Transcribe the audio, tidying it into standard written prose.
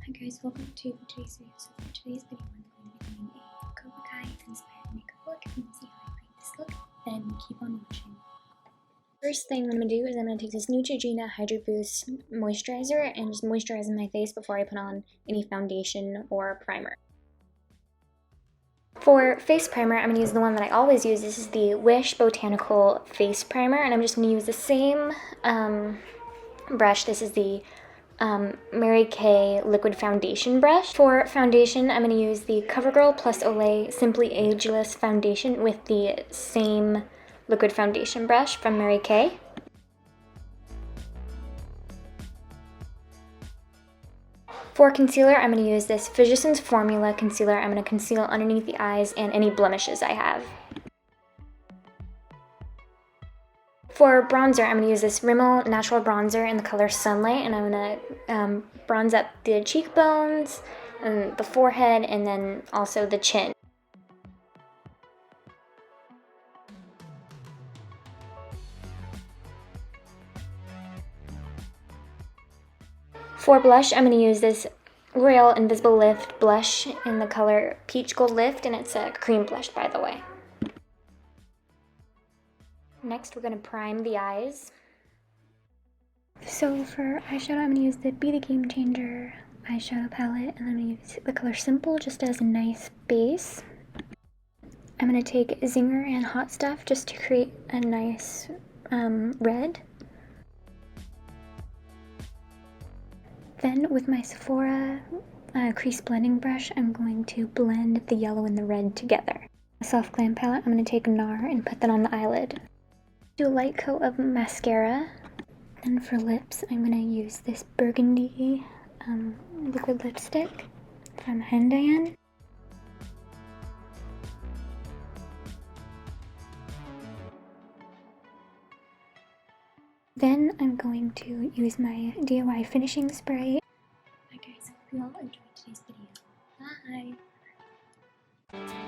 Hi guys, welcome to today's video. So for today's video, I'm going to be doing a Cobra Kai inspired makeup look and see how I like this look, and keep on watching. First thing I'm going to do is I'm going to take this Neutrogena Hydro Boost moisturizer and just moisturize my face before I put on any foundation or primer. For face primer, I'm going to use the one that I always use. This is the Wish Botanical Face Primer, and I'm just going to use the same brush. This is the Mary Kay liquid foundation brush. For foundation, I'm going to use the CoverGirl Plus Olay Simply Ageless foundation with the same liquid foundation brush from Mary Kay. For concealer, I'm going to use this Physicians Formula concealer. I'm going to conceal underneath the eyes and any blemishes I have. For bronzer, I'm going to use this Rimmel Natural Bronzer in the color Sunlight, and I'm going to bronze up the cheekbones, and the forehead, and then also the chin. For blush, I'm going to use this L'Oreal Invisible Lift blush in the color Peach Gold Lift, and it's a cream blush, by the way. Next, we're going to prime the eyes. So for eyeshadow, I'm going to use the Be The Game Changer eyeshadow palette, and I'm going to use the color Simple just as a nice base. I'm going to take Zinger and Hot Stuff just to create a nice red. Then with my Sephora crease blending brush, I'm going to blend the yellow and the red together. A soft glam palette, I'm going to take NAR and put that on the eyelid. Do a light coat of mascara. Then for lips, I'm going to use this burgundy liquid lipstick from Hendayan. Then I'm going to use my DIY finishing spray. Hi guys, hope you all enjoyed today's video. Bye!